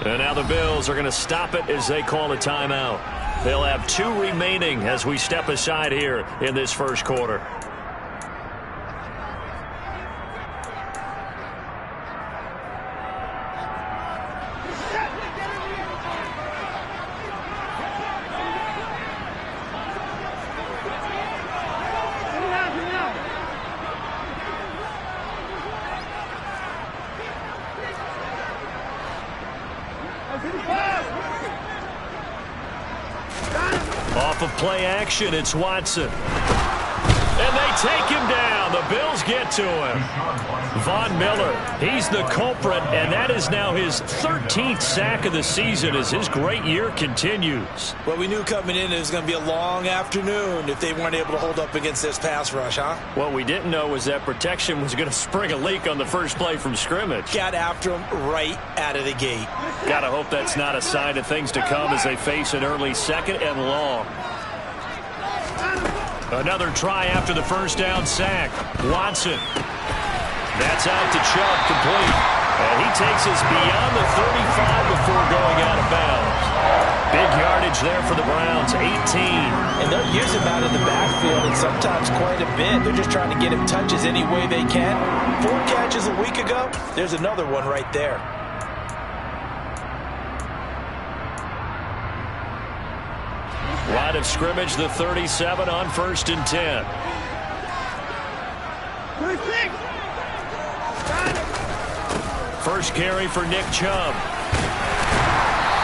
And now the Bills are going to stop it as they call a timeout. They'll have 2 remaining as we step aside here in this first quarter. Off of play action, it's Watson. And they take him down. The Bills get to him. Von Miller, he's the culprit, and that is now his 13th sack of the season as his great year continues. Well, we knew coming in it was going to be a long afternoon if they weren't able to hold up against this pass rush, huh? What we didn't know was that protection was going to spring a leak on the first play from scrimmage. Got after him right out of the gate. Gotta hope that's not a sign of things to come as they face an early second and long. Another try after the first down sack. Watson. That's out to Chubb, complete. And he takes us beyond the 35 before going out of bounds. Big yardage there for the Browns, 18. And they'll use him out of the backfield, and sometimes quite a bit. They're just trying to get him touches any way they can. 4 catches a week ago. There's another one right there. Line of scrimmage, the 37 on 1st and 10. First carry for Nick Chubb.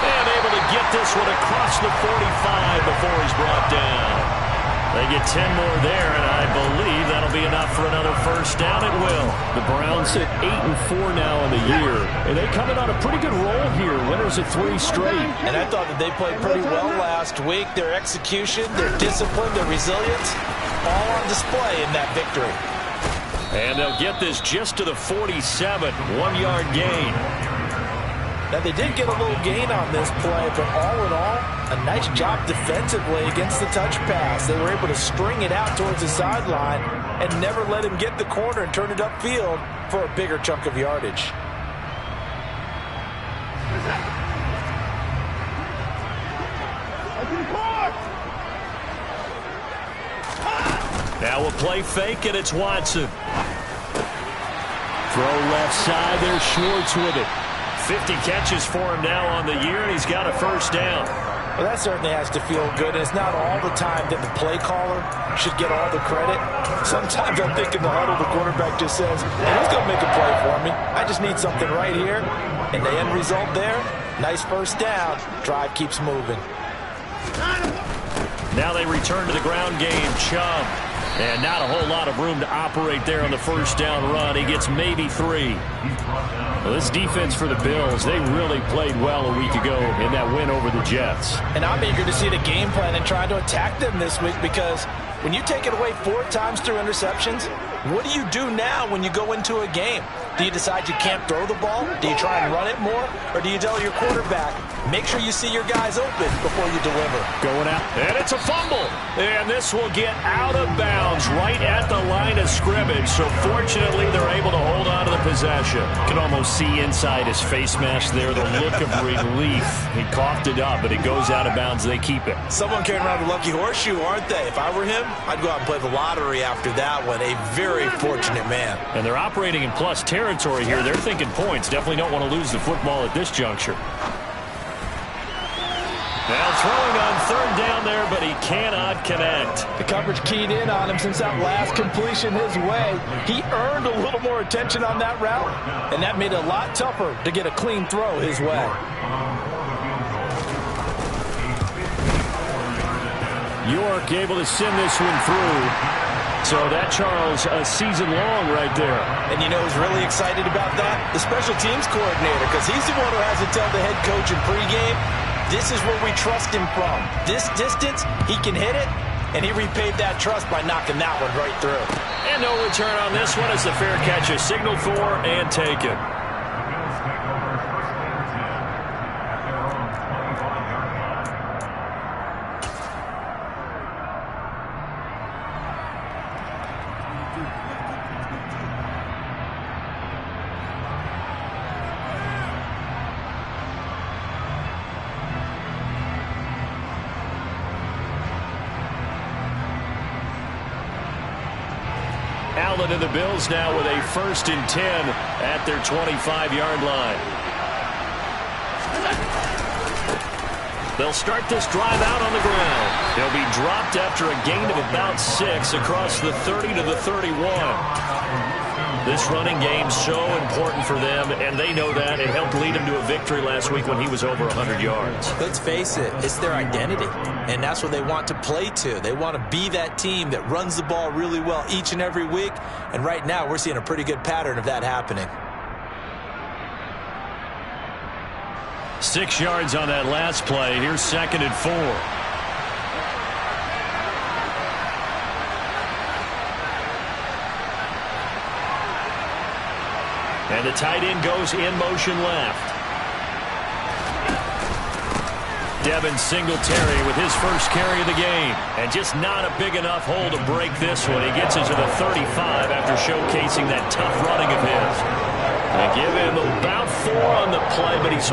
And able to get this one across the 45 before he's brought down. They get 10 more there, and I believe that'll be enough for another first down. It will. The Browns sit 8-4 now in the year, and they come in on a pretty good roll here. Winners of 3 straight. And I thought that they played pretty well last week. Their execution, their discipline, their resilience, all on display in that victory. And they'll get this just to the 47, 1-yard gain. Now, they did get a little gain on this play, but all in all, a nice job defensively against the touch pass. They were able to string it out towards the sideline and never let him get the corner and turn it upfield for a bigger chunk of yardage. Now a play fake, and it's Watson. Throw left side, there's Schwartz with it. 50 catches for him now on the year, and he's got a first down. Well, that certainly has to feel good. And it's not all the time that the play caller should get all the credit. Sometimes I think in the huddle, the quarterback just says, hey, who's going to make a play for me? I just need something right here. And the end result there, nice first down. Drive keeps moving. Now they return to the ground game. Chubb. And not a whole lot of room to operate there on the first down run. He gets maybe 3. Well, this defense for the Bills, they really played well a week ago in that win over the Jets. And I'm eager to see the game plan and try to attack them this week, because when you take it away 4 times through interceptions, what do you do now when you go into a game? Do you decide you can't throw the ball? Do you try and run it more? Or do you tell your quarterback, make sure you see your guys open before you deliver? Going out, and it's a fumble. And this will get out of bounds right at the line of scrimmage. So fortunately, they're able to hold on to the possession. You can almost see inside his face mask there the look of relief. He coughed it up, but it goes out of bounds. They keep it. Someone carrying around the lucky horseshoe, aren't they? If I were him, I'd go out and play the lottery after that one. A very fortunate man. And they're operating in plus territory here. They're thinking points. Definitely don't want to lose the football at this juncture. Now throwing on 3rd down there, but he cannot connect. The coverage keyed in on him since that last completion his way. He earned a little more attention on that route, and that made it a lot tougher to get a clean throw his way. York able to send this one through. So that, Charles, a season long right there. And you know who's really excited about that? The special teams coordinator, because he's the one who has to tell the head coach in pregame, this is where we trust him from. This distance, he can hit it, and he repaid that trust by knocking that one right through. And no return on this one as the fair catch is signaled for and taken. Arlen and the Bills now with a 1st and 10 at their 25-yard line. They'll start this drive out on the ground. They'll be dropped after a gain of about 6 across the 30 to the 31. This running game's so important for them, and they know that. It helped lead them to a victory last week when he was over 100 yards. Let's face it, it's their identity, and that's what they want to play to. They want to be that team that runs the ball really well each and every week, and right now we're seeing a pretty good pattern of that happening. 6 yards on that last play. Here's 2nd and 4. And the tight end goes in motion left. Devin Singletary with his first carry of the game. And just not a big enough hole to break this one. He gets it to the 35 after showcasing that tough running of his. They give him about 4 on the play, but he's...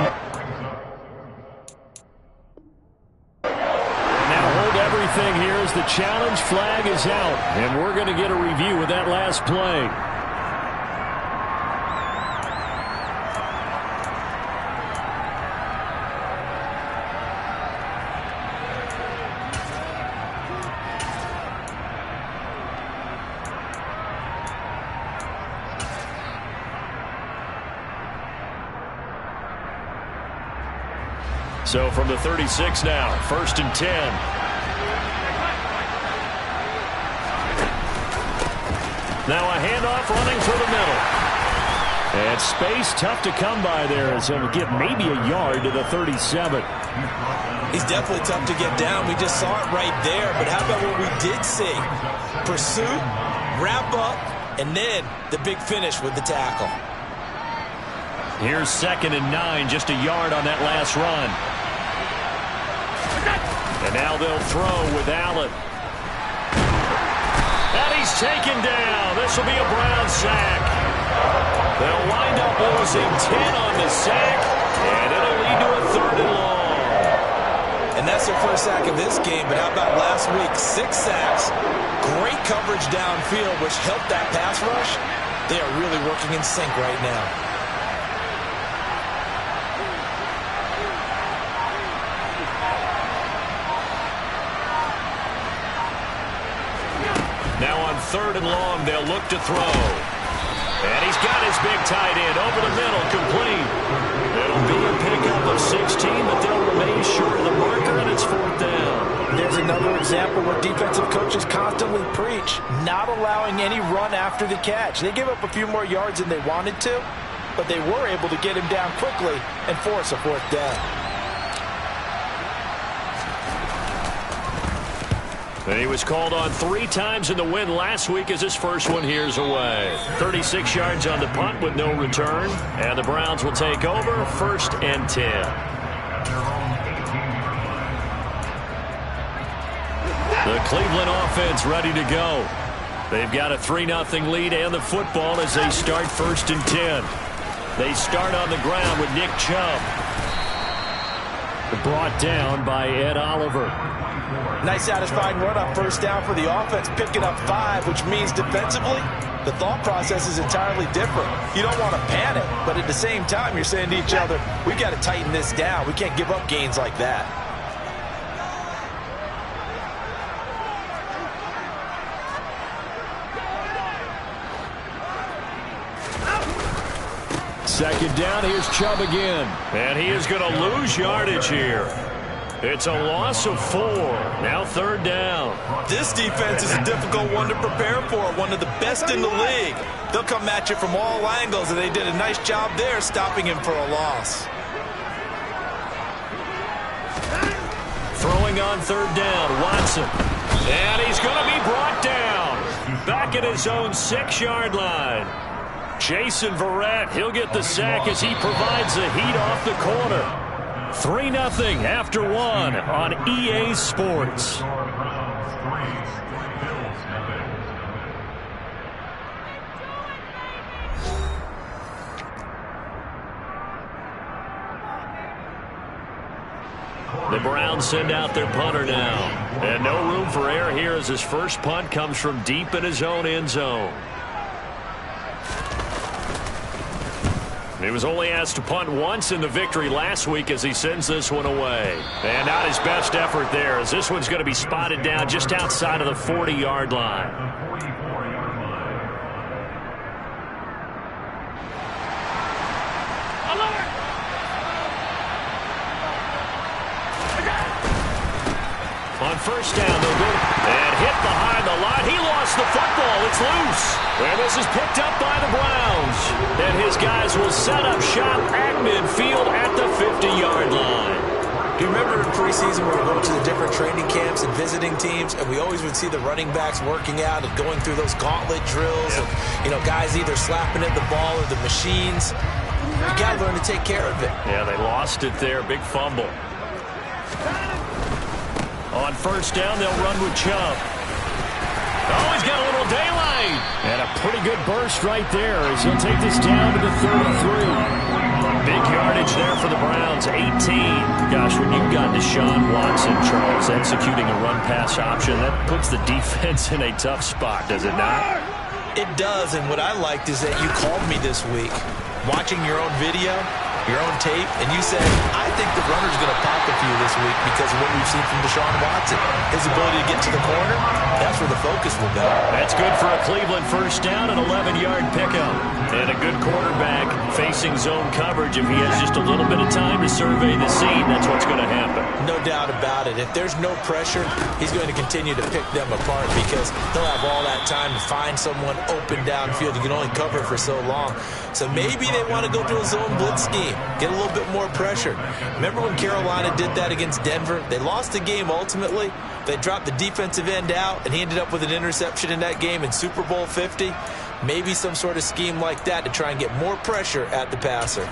Everything here is the challenge flag is out, and we're going to get a review of that last play. So from the 36 now, 1st and 10. Now a handoff running through the middle. And space tough to come by there as he'll get maybe a yard to the 37. He's definitely tough to get down. We just saw it right there. But how about what we did see? Pursuit, wrap up, and then the big finish with the tackle. Here's 2nd and 9, just a yard on that last run. And now they'll throw with Allen. And he's taken down. This will be a Brown sack. They'll wind up losing 10 on the sack, and it'll lead to a 3rd and long. And that's their first sack of this game, but how about last week? 6 sacks, great coverage downfield, which helped that pass rush. They are really working in sync right now. Now on 3rd and long, they'll look to throw. And he's got his big tight end over the middle, complete. It'll be a pickup of 16, but they'll remain short of the marker, and it's 4th down. There's another example where defensive coaches constantly preach, not allowing any run after the catch. They gave up a few more yards than they wanted to, but they were able to get him down quickly and force a 4th down. And he was called on 3 times in the win last week as his first one here's away. 36 yards on the punt with no return. And the Browns will take over 1st and 10. The Cleveland offense ready to go. They've got a 3-0 lead and the football as they start 1st and 10. They start on the ground with Nick Chubb. Brought down by Ed Oliver. Nice satisfying run up 1st down for the offense, picking up 5, which means defensively, the thought process is entirely different. You don't want to panic, but at the same time, you're saying to each other, we got to tighten this down. We can't give up gains like that. Second down, here's Chubb again. And he is going to lose yardage here. It's a loss of 4. Now 3rd down. This defense is a difficult one to prepare for, one of the best in the league. They'll come at you from all angles, and they did a nice job there stopping him for a loss. Throwing on 3rd down, Watson. And he's going to be brought down. Back at his own 6-yard line. Jason Verrett, he'll get the sack as he provides the heat off the corner. 3-0 after 1 on EA Sports. The Browns send out their punter now. And no room for error here as his first punt comes from deep in his own end zone. He was only asked to punt once in the victory last week as he sends this one away. And not his best effort there, as this one's going to be spotted down just outside of the 40-yard line. On first down, they'll go and hit behind the line. He lost the football. It's loose. And this is picked up by the Browns. And his guys will set up shop at midfield at the 50-yard line. Do you remember in preseason when we were going to the different training camps and visiting teams, and we always would see the running backs working out and going through those gauntlet drills, and, you know, guys either slapping at the ball or the machines. You got to learn to take care of it. Yeah, they lost it there. Big fumble. On first down, they'll run with Chubb. Oh, he's got a little daylight. And a pretty good burst right there as he'll take this down to the 33. Big yardage there for the Browns, 18. Gosh, when you've got Deshaun Watson, Charles, executing a run-pass option, that puts the defense in a tough spot, does it not? It does, and what I liked is that you called me this week, watching your own video, your own tape, and you said, I think the runner's going to pop a few this week because of what we've seen from Deshaun Watson. His ability to get to the corner, that's where the focus will go. That's good for a Cleveland first down, an 11-yard pickup. And a good quarterback facing zone coverage. If he has just a little bit of time to survey the scene, that's what's going to happen. No doubt about it. If there's no pressure, he's going to continue to pick them apart because he'll have all that time to find someone open downfield. You can only cover for so long. So maybe they want to go to a zone blitz scheme, get a little bit more pressure. Remember when Carolina did that against Denver? They lost the game ultimately. They dropped the defensive end out, and he ended up with an interception in that game in Super Bowl 50. Maybe some sort of scheme like that to try and get more pressure at the passer.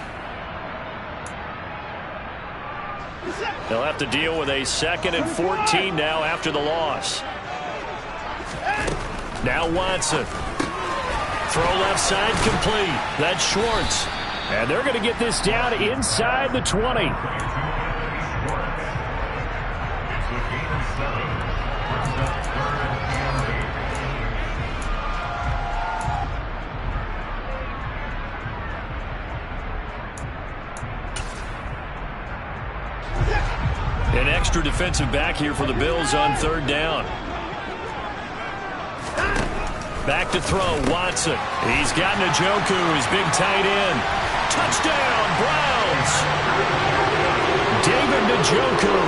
They'll have to deal with a 2nd and 14 now after the loss. Now Watson. Throw left side complete. That's Schwartz. And they're going to get this down inside the 20. An extra defensive back here for the Bills on 3rd down. Back to throw, Watson. He's got Njoku, his big tight end. Touchdown, Browns! David Njoku,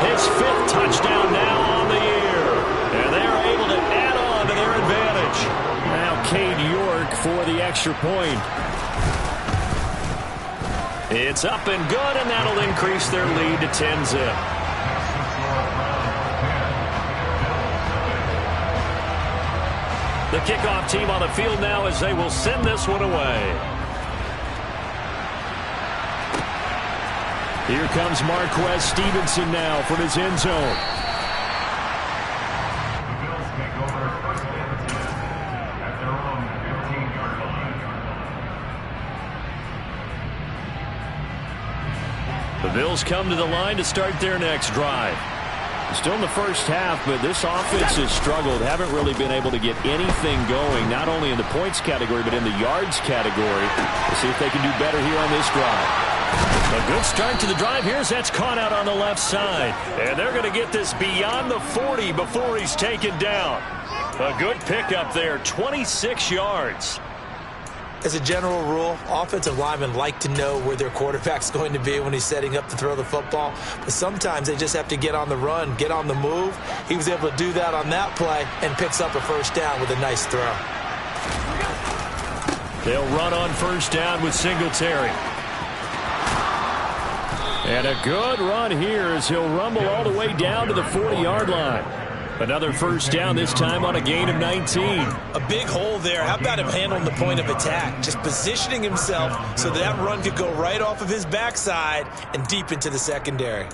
his 5th touchdown now on the year. And they're able to add on to their advantage. Now Cade York for the extra point. It's up and good, and that'll increase their lead to 10-zip. The kickoff team on the field now as they will send this one away. Here comes Marquez Stevenson now from his end zone. The Bills come to the line to start their next drive. Still in the first half, but this offense has struggled. Haven't really been able to get anything going, not only in the points category, but in the yards category. We'll see if they can do better here on this drive. A good start to the drive here as that's caught out on the left side. And they're going to get this beyond the 40 before he's taken down. A good pickup there, 26 yards. As a general rule, offensive linemen like to know where their quarterback's going to be when he's setting up to throw the football. But sometimes they just have to get on the run, get on the move. He was able to do that on that play and picks up a first down with a nice throw. They'll run on first down with Singletary. And a good run here as he'll rumble all the way down to the 40-yard line. Another first down, this time on a gain of 19. A big hole there. How about him handling the point of attack? Just positioning himself so that run could go right off of his backside and deep into the secondary.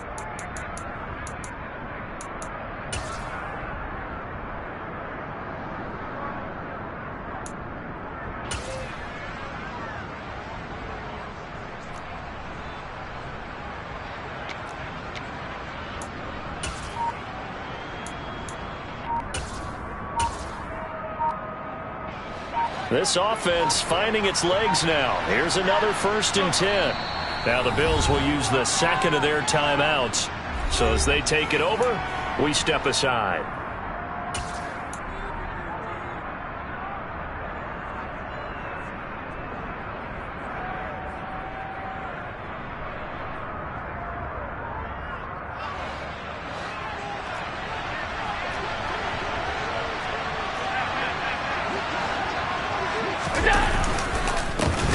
This offense finding its legs now. Here's another 1st and 10. Now the Bills will use the second of their timeouts. So as they take it over, we step aside.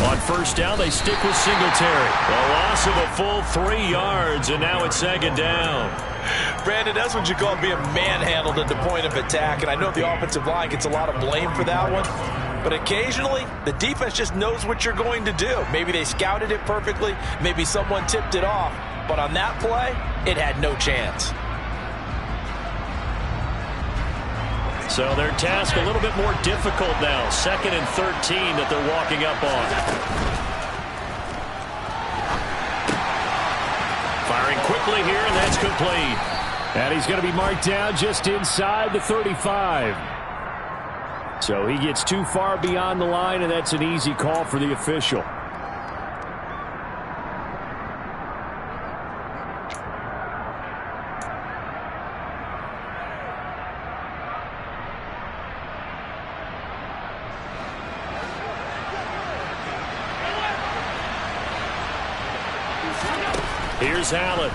On 1st down, they stick with Singletary. A loss of a full 3 yards, and now it's 2nd down. Brandon, that's what you call being manhandled at the point of attack, and I know the offensive line gets a lot of blame for that one, but occasionally the defense just knows what you're going to do. Maybe they scouted it perfectly, maybe someone tipped it off, but on that play, it had no chance. So their task a little bit more difficult now. 2nd and 13 that they're walking up on. Firing quickly here, and that's complete. And he's going to be marked down just inside the 35. So he gets too far beyond the line, and that's an easy call for the official. Here's Allen.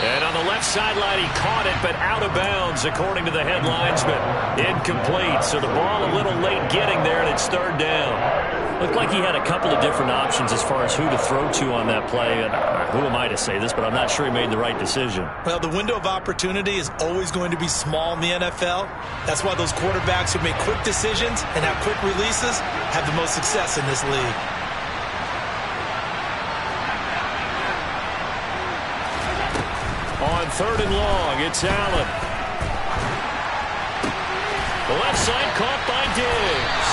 And on the left sideline, he caught it, but out of bounds, according to the head linesman. Incomplete, so the ball a little late getting there, and it's 3rd down. Looked like he had a couple of different options as far as who to throw to on that play. And who am I to say this, but I'm not sure he made the right decision. Well, the window of opportunity is always going to be small in the NFL. That's why those quarterbacks who make quick decisions and have quick releases have the most success in this league. On 3rd and long, it's Allen. The left side caught by Diggs.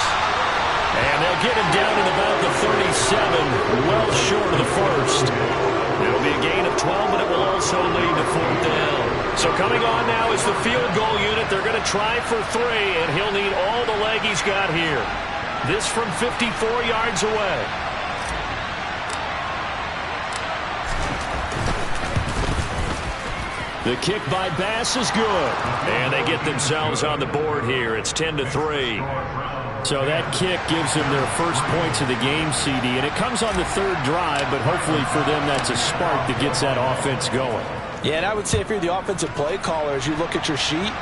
And they'll get him down at about the 37, well short of the 1st. It'll be a gain of 12, but it will also lead to 4th down. So coming on now is the field goal unit. They're going to try for 3, and he'll need all the leg he's got here. This from 54 yards away. The kick by Bass is good. And they get themselves on the board here. It's 10-3. So that kick gives them their first points of the game, CD. And it comes on the 3rd drive, but hopefully for them that's a spark that gets that offense going. Yeah, and I would say if you're the offensive play caller, as you look at your sheet,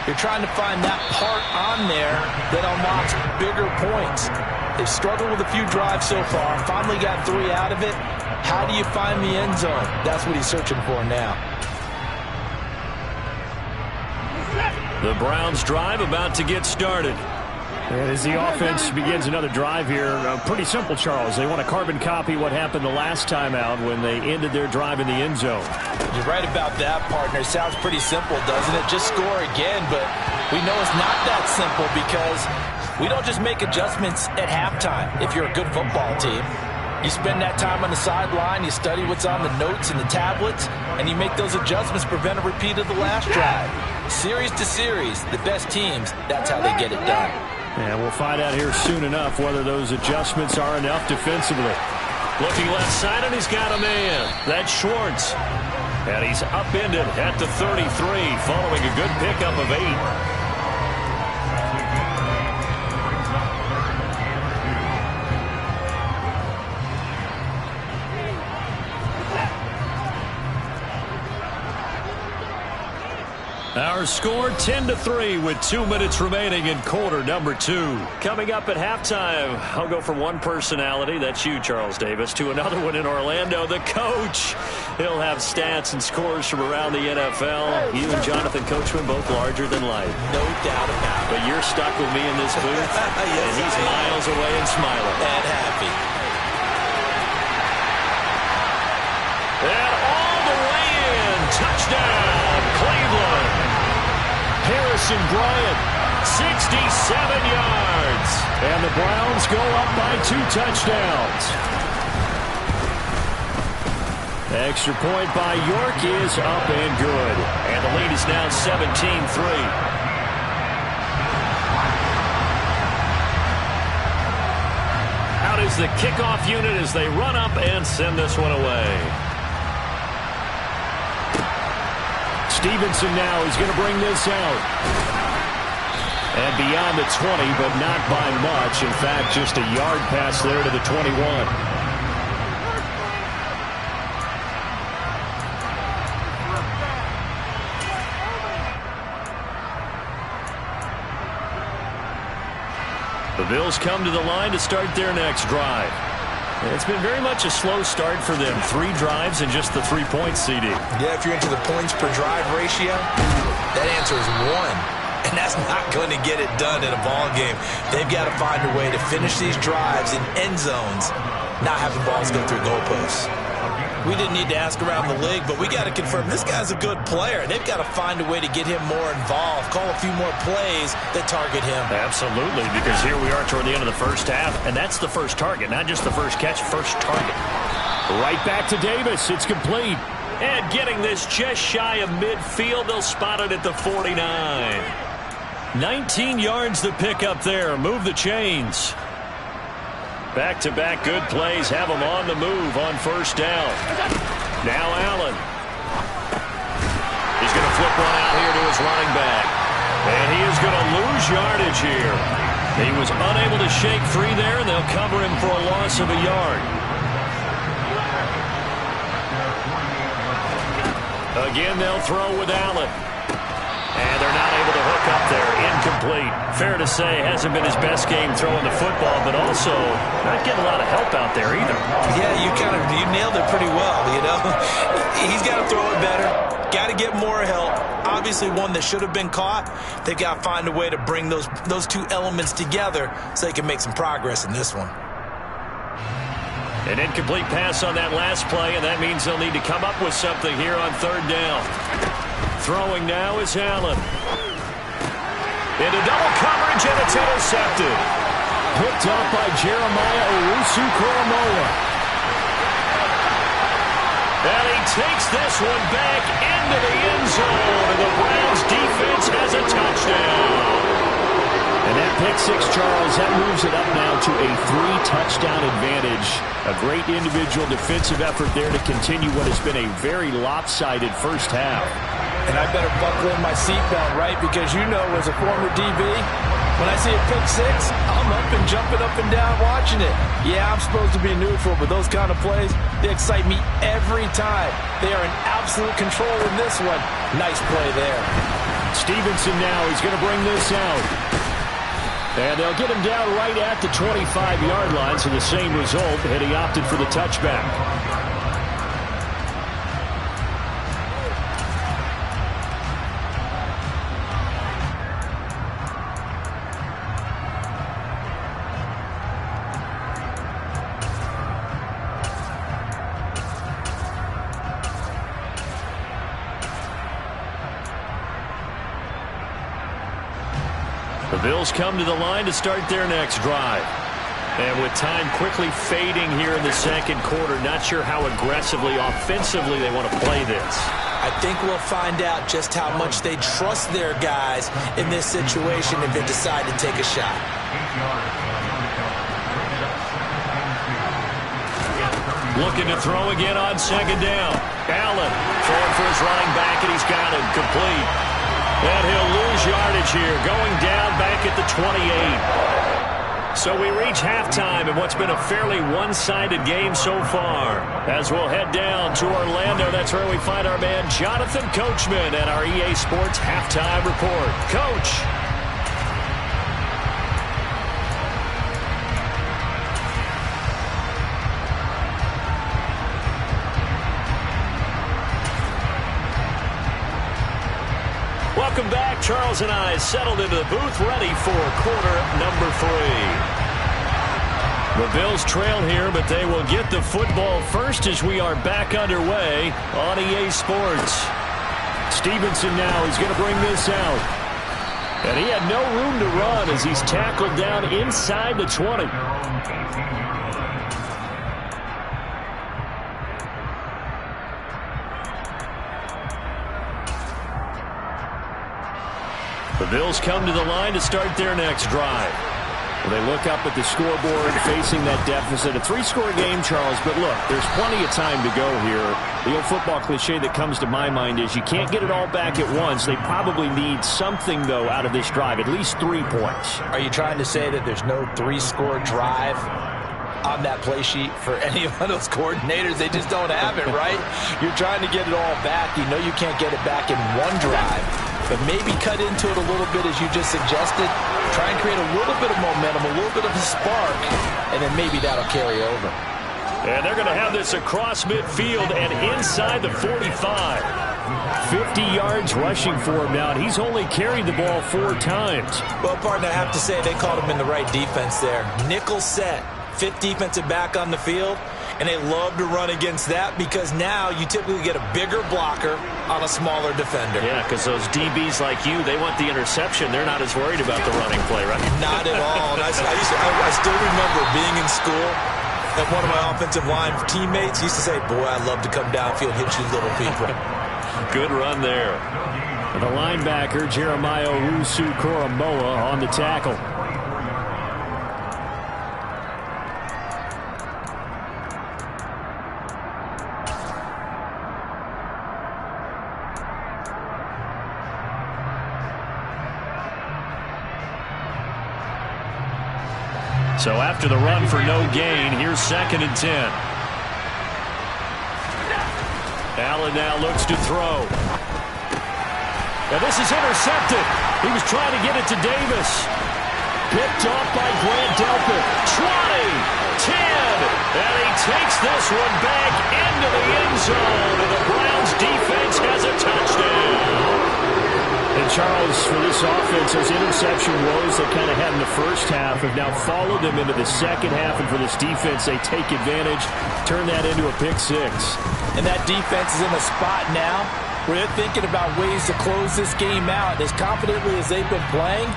you're trying to find that part on there that unlocks bigger points. They've struggled with a few drives so far. Finally got 3 out of it. How do you find the end zone? That's what he's searching for now. The Browns drive about to get started. And as the offense begins another drive here, pretty simple, Charles. They want to carbon copy what happened the last time out when they ended their drive in the end zone. You're right about that, partner. Sounds pretty simple, doesn't it? Just score again, but we know it's not that simple because we don't just make adjustments at halftime if you're a good football team. You spend that time on the sideline, you study what's on the notes and the tablets, and you make those adjustments to prevent a repeat of the last drive. Series to series, the best teams, that's how they get it done. And we'll find out here soon enough whether those adjustments are enough defensively. Looking left side, and he's got a man. That's Schwartz. And he's upended at the 33, following a good pickup of 8. Our score 10-3 with 2 minutes remaining in quarter number 2. Coming up at halftime, I'll go from one personality, that's you, Charles Davis, to another one in Orlando, the coach. He'll have stats and scores from around the NFL. You and Jonathan Coachman both larger than life. No doubt about it. But you're stuck with me in this booth, yes, and he's miles away and smiling. And happy. And all the way in, touchdown, Cleveland. Harrison Bryant, 67 yards. And the Browns go up by 2 touchdowns. Extra point by York is up and good. And the lead is now 17-3. is the kickoff unit as they run up and send this one away. Stevenson now is going to bring this out. And beyond the 20, but not by much. In fact, just a yard pass there to the 21. The Bills come to the line to start their next drive. It's been very much a slow start for them. 3 drives and just the 3 points, CD. Yeah, if you're into the points per drive ratio, that answer is 1. And that's not going to get it done in a ball game. They've got to find a way to finish these drives in end zones, not having balls go through goalposts. We didn't need to ask around the league, but we got to confirm this guy's a good player. They've got to find a way to get him more involved, call a few more plays that target him. Absolutely, because here we are toward the end of the first half, and that's the first target, not just the first catch, first target. Right back to Davis. It's complete. And getting this just shy of midfield, they'll spot it at the 49. 19 yards to pick up there. Move the chains. Back-to-back good plays have them on the move on first down. Now Allen. He's going to flip one out here to his running back. And he is going to lose yardage here. He was unable to shake free there, and they'll cover him for a loss of a yard. Again, they'll throw with Allen. And they're not able to hook up there. Incomplete. Fair to say, hasn't been his best game throwing the football, but also not getting a lot of help out there either. Yeah, you nailed it pretty well, you know. He's got to throw it better. Got to get more help. Obviously one that should have been caught. They've got to find a way to bring those two elements together so they can make some progress in this one. An incomplete pass on that last play, and that means they'll need to come up with something here on third down. Throwing now is Allen. Into double coverage, and it's intercepted. Picked up by Jeremiah Owusu-Koramoah. And he takes this one back into the end zone, and the Browns defense has a touchdown. And that pick six, Charles, that moves it up now to a 3-touchdown advantage. A great individual defensive effort there to continue what has been a very lopsided first half. And I better buckle in my seatbelt, right? Because you know, as a former DB, when I see a pick six, I'm up and jumping up and down watching it. Yeah, I'm supposed to be neutral, but those kind of plays, they excite me every time. They are in absolute control in this one. Nice play there. Stevenson now, he's going to bring this out. And they'll get him down right at the 25-yard line, so the same result, and he opted for the touchback. The Bills come to the line to start their next drive. And with time quickly fading here in the second quarter, not sure how aggressively, offensively they want to play this. I think we'll find out just how much they trust their guys in this situation if they decide to take a shot. Looking to throw again on second down. Allen throwing for his running back, and he's got him complete. And he'll lose yardage here, going down back at the 28. So we reach halftime in what's been a fairly one-sided game so far. As we'll head down to Orlando, that's where we find our man Jonathan Coachman at our EA Sports Halftime Report. Coach. Welcome back. Charles and I settled into the booth, ready for quarter number 3. The Bills trail here, but they will get the football first as we are back underway on EA Sports. Stevenson now is going to bring this out. And he had no room to run as he's tackled down inside the 20. The Bills come to the line to start their next drive. Well, they look up at the scoreboard facing that deficit. A 3-score game, Charles, but look, there's plenty of time to go here. The old football cliche that comes to my mind is you can't get it all back at once. They probably need something, though, out of this drive, at least 3 points. Are you trying to say that there's no 3-score drive on that play sheet for any one of those coordinators? They just don't have it, right? You're trying to get it all back. You know you can't get it back in one drive, but maybe cut into it a little bit as you just suggested. Try and create a little bit of momentum, a little bit of a spark, and then maybe that'll carry over. And they're going to have this across midfield and inside the 45. 50 yards rushing for him now, and he's only carried the ball 4 times. Well, partner, I have to say they called him in the right defense there. Nickel set, 5th defensive back on the field, and they love to run against that because now you typically get a bigger blocker on a smaller defender. Yeah, because those DBs like you, they want the interception. They're not as worried about the running play, right? Not at all. And I still remember being in school, and one of my offensive line teammates used to say, boy, I'd love to come downfield and hit you little people. Good run there. And the linebacker, Jeremiah Owusu-Koramoah, on the tackle. So after the run for no gain, here's 2nd and 10. Allen now looks to throw. And this is intercepted. He was trying to get it to Davis. Picked off by Grant Delpit. 20, 10, and he takes this one back into the end zone. And the Browns defense has a touchdown. And Charles, for this offense, those interception woes they kind of had in the first half have now followed them into the second half. And for this defense, they take advantage, turn that into a pick 6. And that defense is in a spot now where they're thinking about ways to close this game out. As confidently as they've been playing,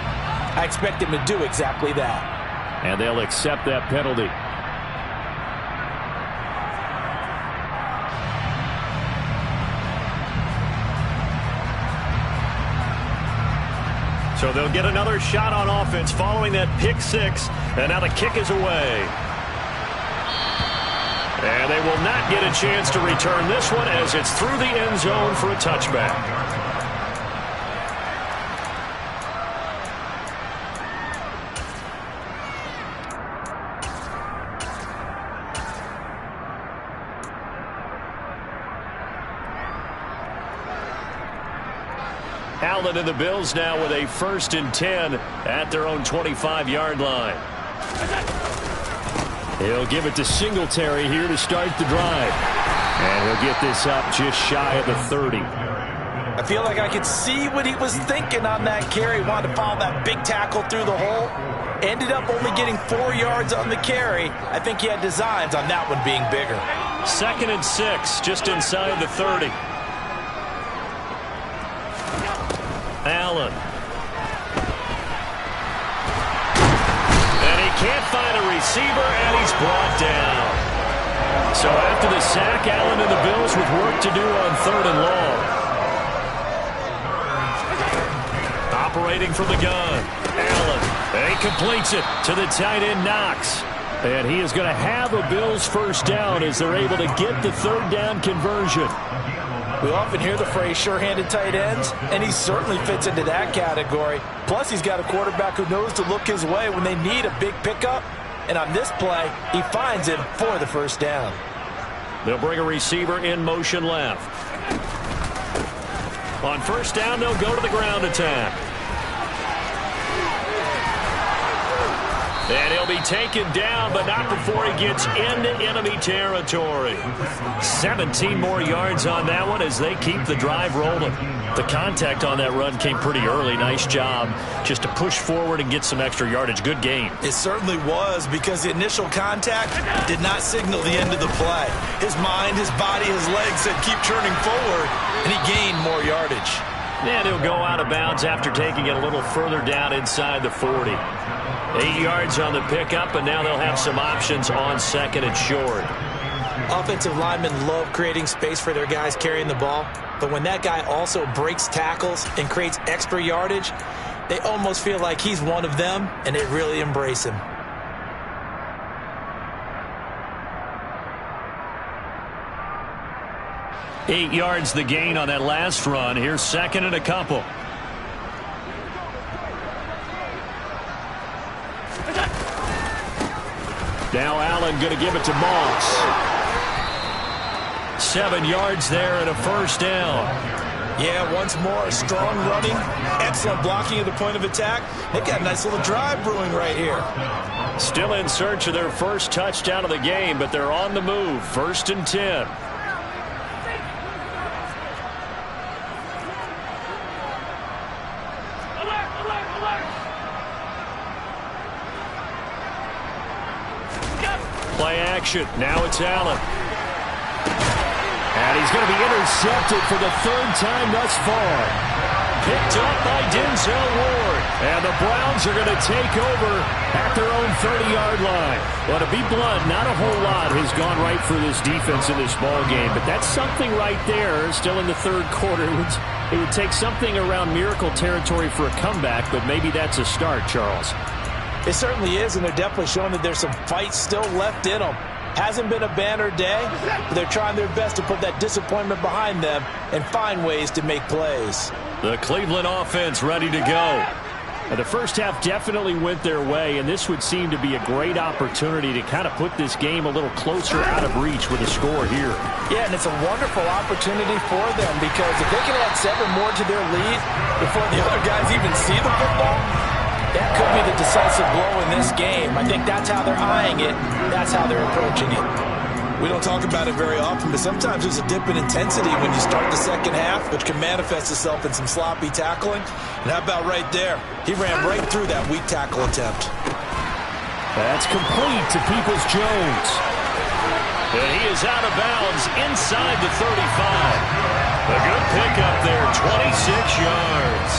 I expect them to do exactly that. And they'll accept that penalty. So they'll get another shot on offense following that pick 6. And now the kick is away. And they will not get a chance to return this one as it's through the end zone for a touchback. Allen and the Bills now with a 1st and 10 at their own 25-yard line. He'll give it to Singletary here to start the drive. And he'll get this up just shy of the 30. I feel like I could see what he was thinking on that carry. Wanted to follow that big tackle through the hole. Ended up only getting 4 yards on the carry. I think he had designs on that one being bigger. 2nd and 6, just inside the 30. Allen. And he can't find a receiver, and he's brought down. So after the sack, Allen and the Bills with work to do on 3rd and long. Operating from the gun. Allen. And he completes it to the tight end, Knox. And he is going to have a Bills 1st down as they're able to get the 3rd down conversion. We often hear the phrase sure-handed tight ends, and he certainly fits into that category. Plus, he's got a quarterback who knows to look his way when they need a big pickup. And on this play, he finds it for the 1st down. They'll bring a receiver in motion left. On 1st down, they'll go to the ground attack. And he'll be taken down, but not before he gets into enemy territory. 17 more yards on that one as they keep the drive rolling. The contact on that run came pretty early. Nice job just to push forward and get some extra yardage. Good game. It certainly was, because the initial contact did not signal the end of the play. His mind, his body, his legs said keep churning forward, and he gained more yardage. And he'll go out of bounds after taking it a little further down inside the 40. 8 yards on the pickup, and now they'll have some options on 2nd and short. Offensive linemen love creating space for their guys carrying the ball, but when that guy also breaks tackles and creates extra yardage, They almost feel like he's one of them, and they really embrace him. Eight yards the gain on that last run. Here's second and a couple. Now Allen going to give it to Moss. 7 yards there and a first down. Yeah, once more, strong running, excellent blocking at the point of attack. They've got a nice little drive brewing right here. Still in search of their first touchdown of the game, but they're on the move. 1st and 10. Play action. Now it's Allen. And he's going to be intercepted for the 3rd time thus far. Picked up by Denzel Ward. And the Browns are going to take over at their own 30-yard line. Well, to be blunt, not a whole lot has gone right for this defense in this ball game. But that's something right there, still in the 3rd quarter. It would take something around miracle territory for a comeback, but maybe that's a start, Charles. It certainly is, and they're definitely showing that there's some fight still left in them. Hasn't been a banner day, but they're trying their best to put that disappointment behind them and find ways to make plays. The Cleveland offense ready to go. The first half definitely went their way, and this would seem to be a great opportunity to kind of put this game a little closer out of reach with a score here. Yeah, and it's a wonderful opportunity for them because if they can add 7 more to their lead before the other guys even see the football, that could be the decisive blow in this game. I think that's how they're eyeing it. That's how they're approaching it. We don't talk about it very often, but sometimes there's a dip in intensity when you start the second half, which can manifest itself in some sloppy tackling. And how about right there? He ran right through that weak tackle attempt. That's complete to Peoples-Jones. And he is out of bounds inside the 35. A good pickup there, 26 yards.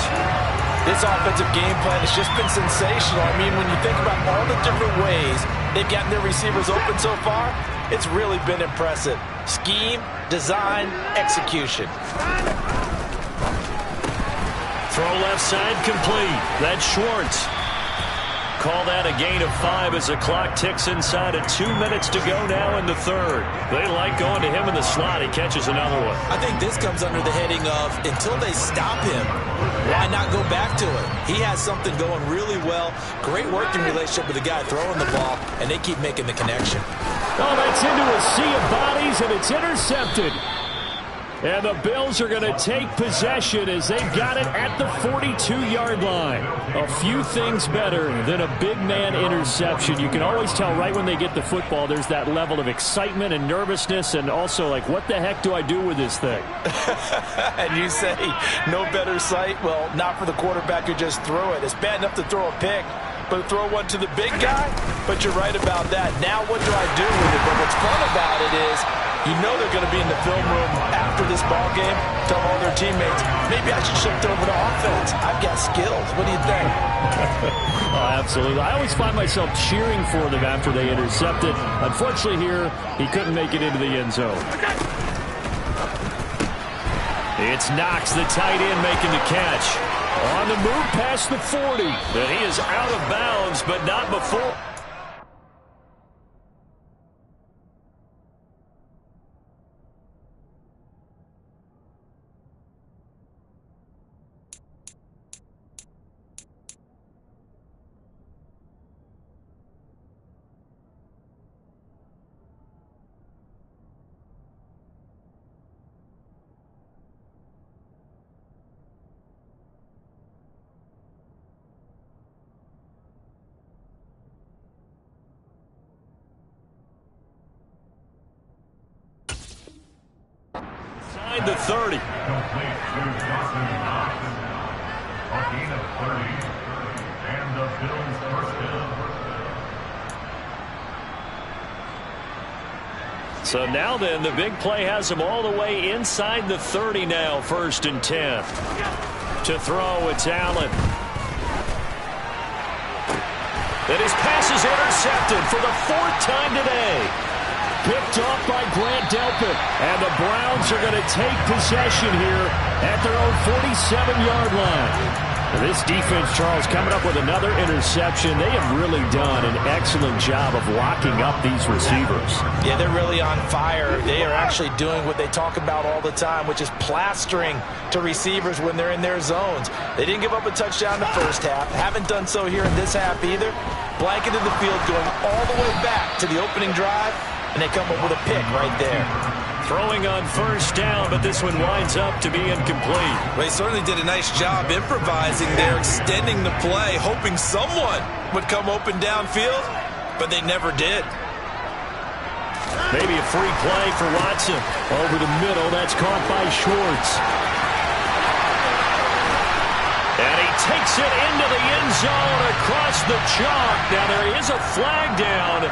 This offensive game plan has just been sensational. I mean, when you think about all the different ways they've gotten their receivers open so far, it's really been impressive. Scheme, design, execution. Throw left side complete. That's Schwartz. Call that a gain of 5 as the clock ticks inside of 2 minutes to go now in the 3rd. They like going to him in the slot. He catches another one. I think this comes under the heading of until they stop him, why not go back to it? He has something going really well. Great working relationship with the guy throwing the ball, and they keep making the connection. Oh, that's into a sea of bodies, and it's intercepted. And the Bills are going to take possession as they've got it at the 42-yard line. A few things better than a big man interception. You can always tell right when they get the football, there's that level of excitement and nervousness, and also like, what the heck do I do with this thing? And you say, no better sight? Well, not for the quarterback who just threw it. It's bad enough to throw a pick, but to throw one to the big guy? But you're right about that. Now what do I do with it? But what's fun about it is, you know they're going to be in the film room after this ball game, tell all their teammates, maybe I should shift over to offense. I've got skills. What do you think? Oh, absolutely. I always find myself cheering for them after they intercept it. Unfortunately here, he couldn't make it into the end zone. It's Knox, the tight end, making the catch. On the move past the 40. And he is out of bounds, but not before. The 30. So now then, the big play has him all the way inside the 30 now, 1st and 10. To throw, it's Allen. And his pass is intercepted for the 4th time today. Picked off by Grant Delpit. And the Browns are going to take possession here at their own 47-yard line. This defense, Charles, coming up with another interception. They have really done an excellent job of locking up these receivers. Yeah, they're really on fire. They are actually doing what they talk about all the time, which is plastering to receivers when they're in their zones. They didn't give up a touchdown in the first half. Haven't done so here in this half either. Blanketed the field going all the way back to the opening drive, and they come up with a pick right there. Throwing on first down, but this one winds up to be incomplete. Well, they certainly did a nice job improvising there, extending the play, hoping someone would come open downfield, but they never did. Maybe a free play for Watson. Over the middle, that's caught by Schwartz. And he takes it into the end zone across the chalk. Now there is a flag down,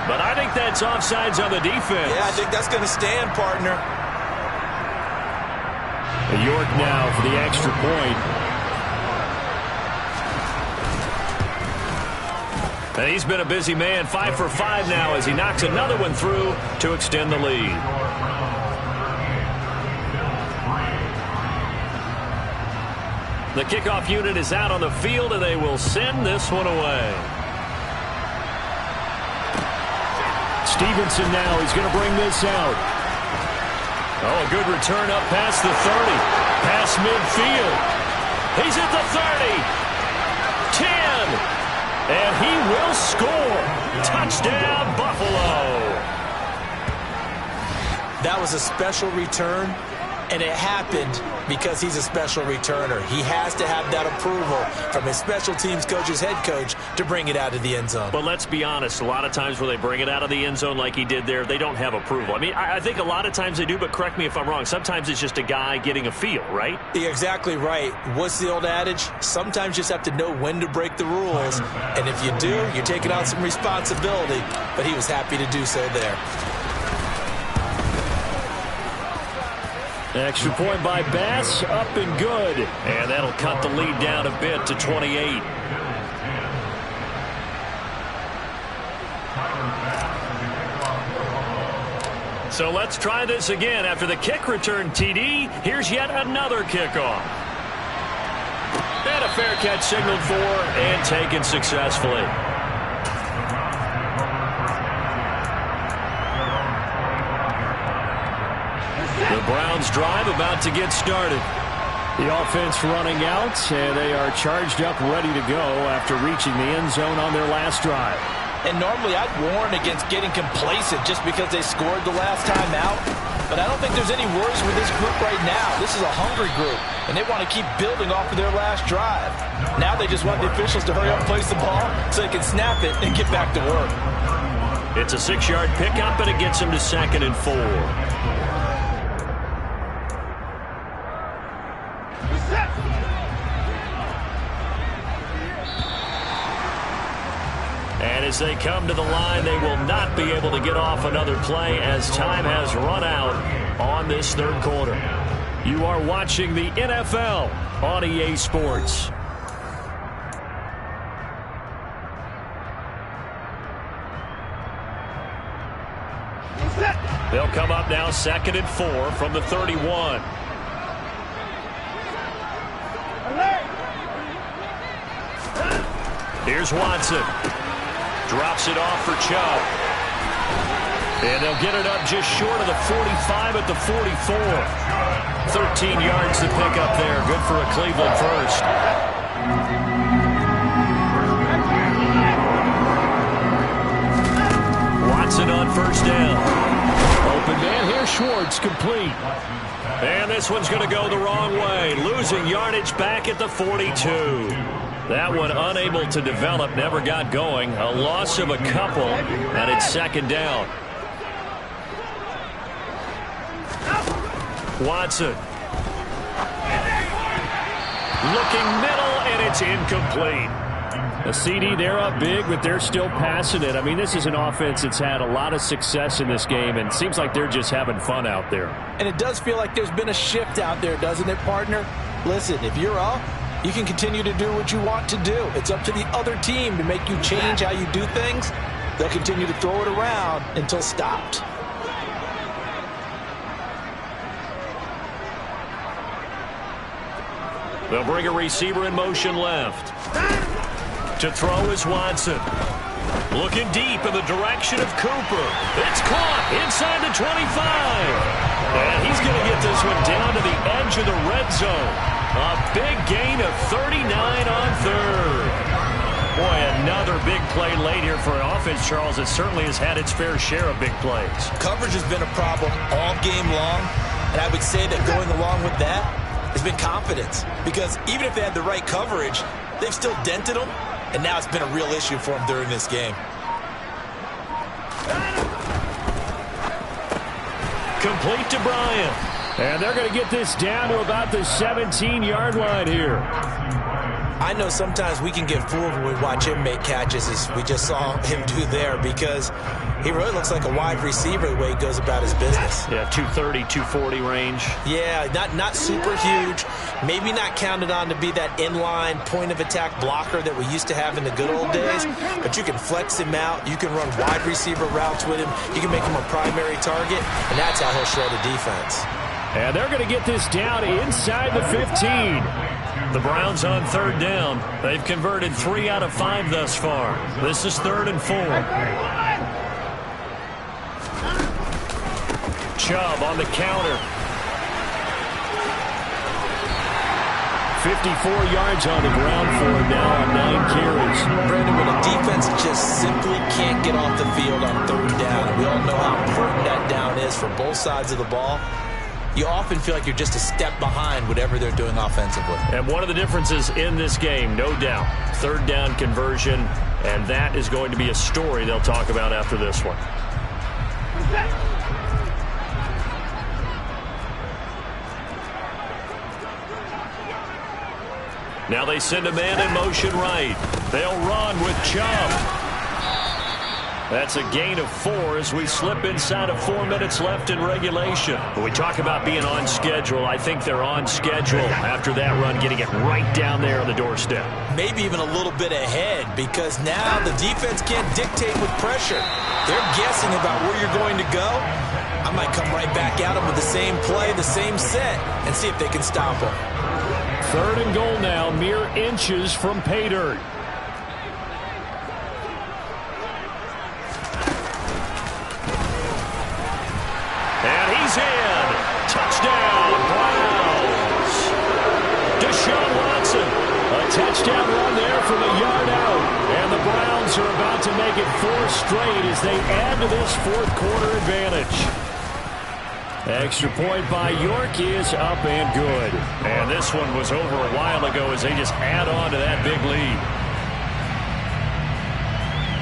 but I think that's offsides on the defense. Yeah, I think that's going to stand, partner. York now for the extra point. And he's been a busy man, 5 for 5 now as he knocks another one through to extend the lead. The kickoff unit is out on the field, and they will send this one away. Stevenson now, he's going to bring this out. Oh, a good return up past the 30. Past midfield. He's at the 30. 10. And he will score. Touchdown, Buffalo. That was a special return, and it happened because he's a special returner. He has to have that approval from his special teams coach's head coach to bring it out of the end zone. But let's be honest, a lot of times when they bring it out of the end zone like he did there, they don't have approval. I mean, I think a lot of times they do, but correct me if I'm wrong. Sometimes it's just a guy getting a feel, right? You're exactly right. What's the old adage? Sometimes you just have to know when to break the rules. And if you do, you're taking on some responsibility. But he was happy to do so there. Extra point by Bass, up and good. And that'll cut the lead down a bit to 28. So let's try this again. After the kick return TD, here's yet another kickoff. And a fair catch signaled for and taken successfully. The Browns drive about to get started. The offense running out, and they are charged up, ready to go after reaching the end zone on their last drive. And normally I'd warn against getting complacent just because they scored the last time out. But I don't think there's any worries with this group right now. This is a hungry group, and they want to keep building off of their last drive. Now they just want the officials to hurry up and place the ball so they can snap it and get back to work. It's a 6-yard pickup, and it gets them to 2nd and 4. And as they come to the line, they will not be able to get off another play as time has run out on this third quarter. You are watching the NFL on EA Sports. They'll come up now 2nd and 4 from the 31. Here's Watson. Drops it off for Chubb. And they'll get it up just short of the 45 at the 44. 13 yards to pick up there. Good for a Cleveland first. Watson on first down. Open man here, Schwartz, complete. And this one's going to go the wrong way. Losing yardage back at the 42. That one unable to develop, never got going. A loss of a couple, and it's 2nd down. Watson. Looking middle, and it's incomplete. The CD, they're up big, but they're still passing it. I mean, this is an offense that's had a lot of success in this game, and it seems like they're just having fun out there. And it does feel like there's been a shift out there, doesn't it, partner? Listen, if you're up, you can continue to do what you want to do. It's up to the other team to make you change how you do things. They'll continue to throw it around until stopped. They'll bring a receiver in motion left. To throw is Watson. Looking deep in the direction of Cooper. It's caught inside the 25. And he's going to get this one down to the edge of the red zone. A big gain of 39 on third. Boy, another big play late here for an offense, Charles. It certainly has had its fair share of big plays. Coverage has been a problem all game long. And I would say that going along with that has been confidence. Because even if they had the right coverage, they've still dented them. And now it's been a real issue for them during this game. Complete to Bryant. And they're going to get this down to about the 17-yard line here. I know sometimes we can get fooled when we watch him make catches, as we just saw him do there, because he really looks like a wide receiver the way he goes about his business. Yeah, 230, 240 range. Yeah, not super huge. Maybe not counted on to be that inline point-of-attack blocker that we used to have in the good old days, but you can flex him out. You can run wide receiver routes with him. You can make him a primary target, and that's how he'll shred a defense. And they're going to get this down inside the 15. The Browns on third down. They've converted 3 out of 5 thus far. This is 3rd and 4. Chubb on the counter. 54 yards on the ground for him now on 9 carries. Brandon, when a defense just simply can't get off the field on third down, and we all know how important that down is for both sides of the ball, you often feel like you're just a step behind whatever they're doing offensively. And one of the differences in this game, no doubt, third down conversion, and that is going to be a story they'll talk about after this one. Now they send a man in motion right. They'll run with Chubb. That's a gain of 4 as we slip inside of 4 minutes left in regulation. When we talk about being on schedule, I think they're on schedule after that run, getting it right down there on the doorstep. Maybe even a little bit ahead, because now the defense can't dictate with pressure. They're guessing about where you're going to go. I might come right back at them with the same play, the same set, and see if they can stop them. 3rd and goal now, mere inches from pay dirt. In. Touchdown, Browns. Deshaun Watson. A touchdown run there from a yard out. And the Browns are about to make it 4 straight as they add to this 4th quarter advantage. Extra point by York is up and good. And this one was over a while ago as they just add on to that big lead.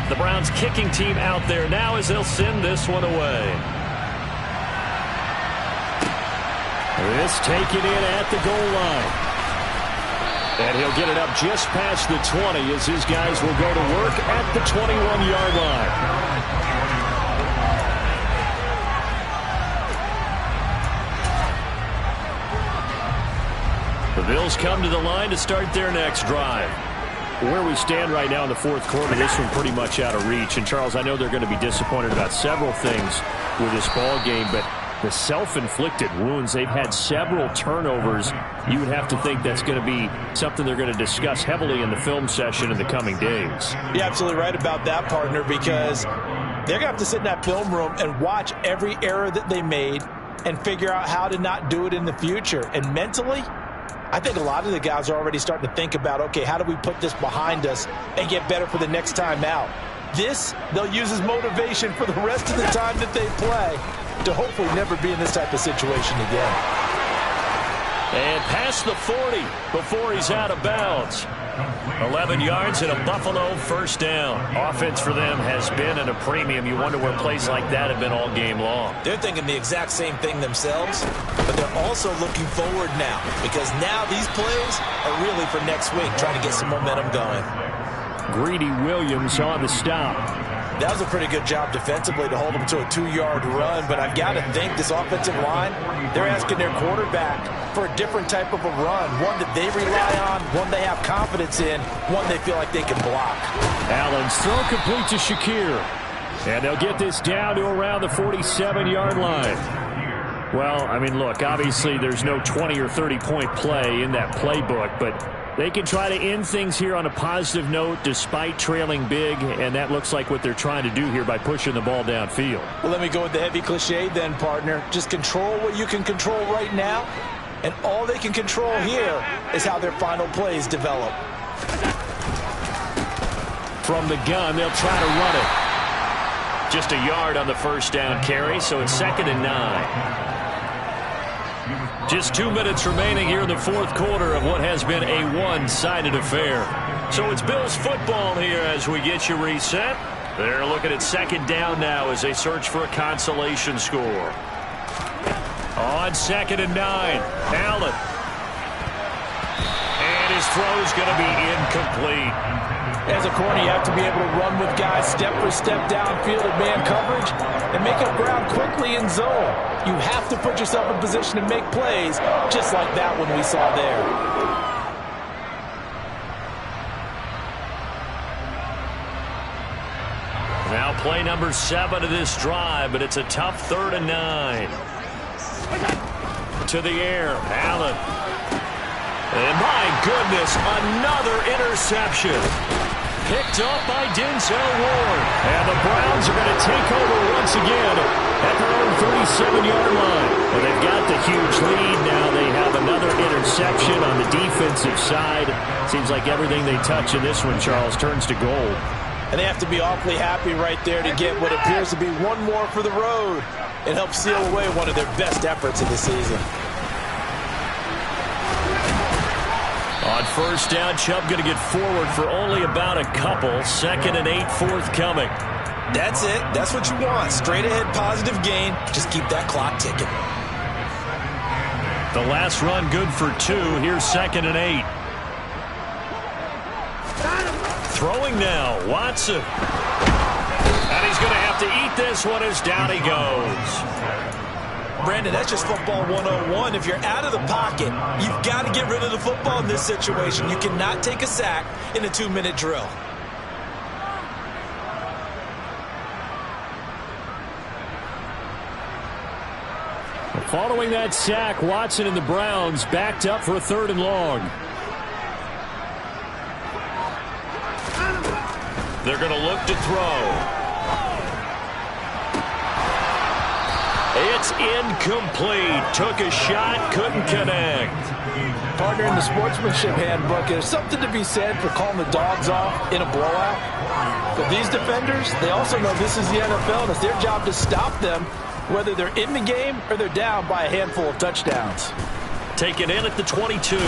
The Browns kicking team out there now as they'll send this one away. This taken in at the goal line. And he'll get it up just past the 20 as his guys will go to work at the 21-yard line. The Bills come to the line to start their next drive. Where we stand right now in the 4th quarter, this one pretty much out of reach. And, Charles, I know they're going to be disappointed about several things with this ball game, but the self-inflicted wounds, they've had several turnovers. You would have to think that's going to be something they're going to discuss heavily in the film session in the coming days. You're absolutely right about that, partner, because they're going to have to sit in that film room and watch every error that they made and figure out how to not do it in the future. And mentally, I think a lot of the guys are already starting to think about, okay, how do we put this behind us and get better for the next time out? This, they'll use as motivation for the rest of the time that they play to hopefully never be in this type of situation again. And past the 40 before he's out of bounds. 11 yards and a Buffalo first down. Offense for them has been at a premium. You wonder where plays like that have been all game long. They're thinking the exact same thing themselves, but they're also looking forward now, because now these plays are really for next week, trying to get some momentum going. Greedy Williams on the stop. That was a pretty good job defensively to hold them to a 2-yard run, but I've got to think this offensive line, they're asking their quarterback for a different type of a run, one that they rely on, one they have confidence in, one they feel like they can block. Allen's throw complete to Shakir. And they'll get this down to around the 47-yard line. Well, I mean, look, obviously there's no 20 or 30-point play in that playbook, but they can try to end things here on a positive note despite trailing big, and that looks like what they're trying to do here by pushing the ball downfield. Well, let me go with the heavy cliche then, partner. Just control what you can control right now, and all they can control here is how their final plays develop. From the gun, they'll try to run it. Just a yard on the first down carry, so it's 2nd and 9. Just 2 minutes remaining here in the fourth quarter of what has been a one-sided affair. So it's Bills football here as we get you reset. They're looking at 2nd down now as they search for a consolation score. On 2nd and 9, Allen. And his throw's going to be incomplete. As a corner, you have to be able to run with guys step for step downfield in man coverage and make up ground quickly in zone. You have to put yourself in position to make plays, just like that one we saw there. Now play number 7 of this drive, but it's a tough 3rd and 9. To the air, Allen. And my goodness, another interception. Picked up by Denzel Ward. And the Browns are going to take over once again at their own 37-yard line. Well, they've got the huge lead. Now they have another interception on the defensive side. Seems like everything they touch in this one, Charles, turns to gold. And they have to be awfully happy right there to get what appears to be one more for the road and help seal away one of their best efforts of the season. On first down, Chubb going to get forward for only about a couple. 2nd and 8 forthcoming. That's it. That's what you want. Straight ahead positive gain. Just keep that clock ticking. The last run good for 2. Here's 2nd and 8. Throwing now, Watson. And he's going to have to eat this one as down he goes. Brandon, that's just football 101. If you're out of the pocket, you've got to get rid of the football in this situation. You cannot take a sack in a 2-minute drill. Following that sack, Watson and the Browns backed up for a 3rd and long. They're going to look to throw. It's incomplete. Took a shot, couldn't connect. Partner, in the sportsmanship handbook, there's something to be said for calling the dogs off in a blowout. But these defenders, they also know this is the NFL, and it's their job to stop them, whether they're in the game or they're down by a handful of touchdowns. Taken in at the 22.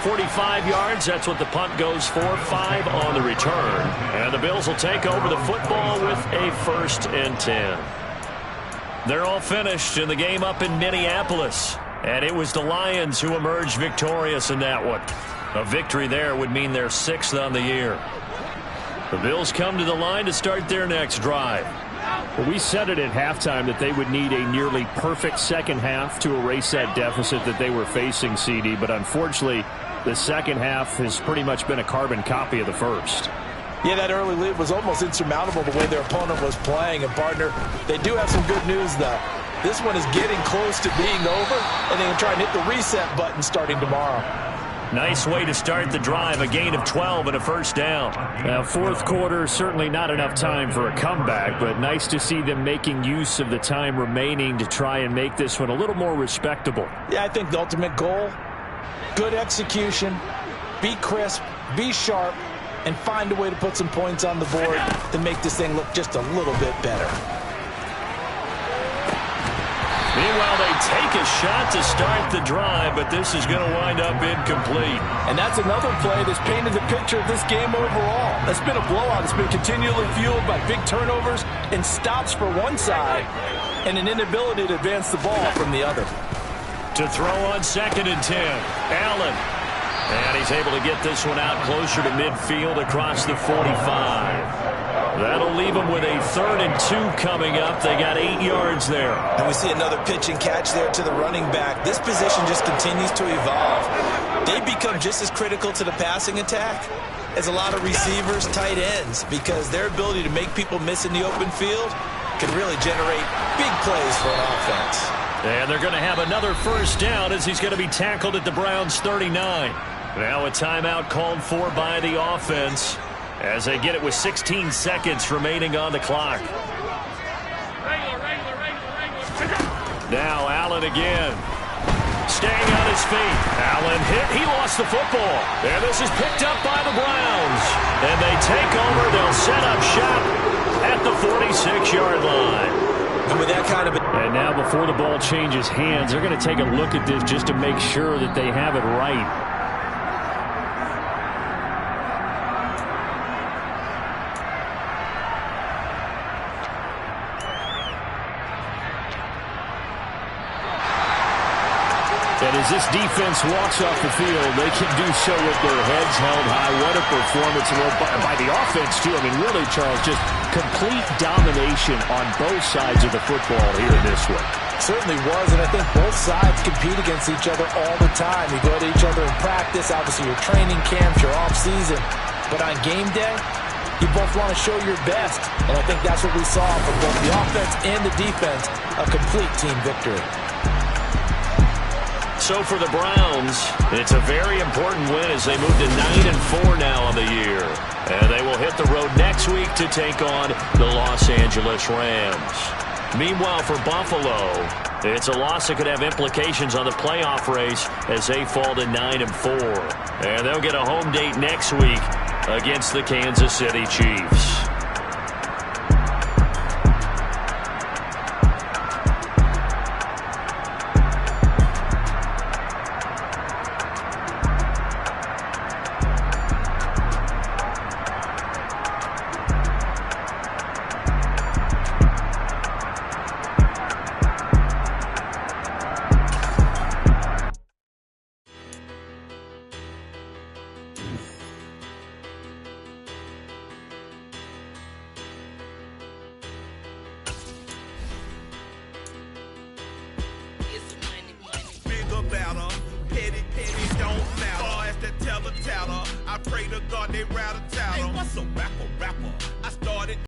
45 yards, that's what the punt goes for. 5 on the return. And the Bills will take over the football with a 1st and 10. They're all finished in the game up in Minneapolis. And it was the Lions who emerged victorious in that one. A victory there would mean they're 6th on the year. The Bills come to the line to start their next drive. Well, we said it at halftime that they would need a nearly perfect second half to erase that deficit that they were facing, CD. But unfortunately, the second half has pretty much been a carbon copy of the first. Yeah, that early lead was almost insurmountable the way their opponent was playing. And, partner, they do have some good news, though. This one is getting close to being over, and they can try and hit the reset button starting tomorrow. Nice way to start the drive, a gain of 12 and a 1st down. Now, fourth quarter, certainly not enough time for a comeback, but nice to see them making use of the time remaining to try and make this one a little more respectable. Yeah, I think the ultimate goal, good execution, be crisp, be sharp, and find a way to put some points on the board to make this thing look just a little bit better. Meanwhile, they take a shot to start the drive, but this is going to wind up incomplete. And that's another play that's painted the picture of this game overall. That's been a blowout. It's been continually fueled by big turnovers and stops for one side and an inability to advance the ball from the other. To throw on 2nd and 10, Allen. And he's able to get this one out closer to midfield across the 45. That'll leave them with a 3rd and 2 coming up. They got 8 yards there. And we see another pitch and catch there to the running back. This position just continues to evolve. They become just as critical to the passing attack as a lot of receivers, tight ends, because their ability to make people miss in the open field can really generate big plays for an offense. And they're going to have another first down as he's going to be tackled at the Browns' 39. Now a timeout called for by the offense as they get it with 16 seconds remaining on the clock. Now Allen again. Staying on his feet. Allen hit. He lost the football. And this is picked up by the Browns. And they take over. They'll set up shop at the 46-yard line. And with that kind of... And now before the ball changes hands, they're going to take a look at this just to make sure that they have it right. And as this defense walks off the field, they can do so with their heads held high. What a performance by the offense, too. I mean, really, Charles, just complete domination on both sides of the football here in this one. Certainly was, and I think both sides compete against each other all the time. You go to each other in practice, obviously your training camps, your off-season. But on game day, you both want to show your best. And I think that's what we saw from both the offense and the defense, a complete team victory. So for the Browns, it's a very important win as they move to 9-4 now on the year. And they will hit the road next week to take on the Los Angeles Rams. Meanwhile, for Buffalo, it's a loss that could have implications on the playoff race as they fall to 9-4. And they'll get a home date next week against the Kansas City Chiefs. I pray to God they rattle tattle. Hey, what's a rapper?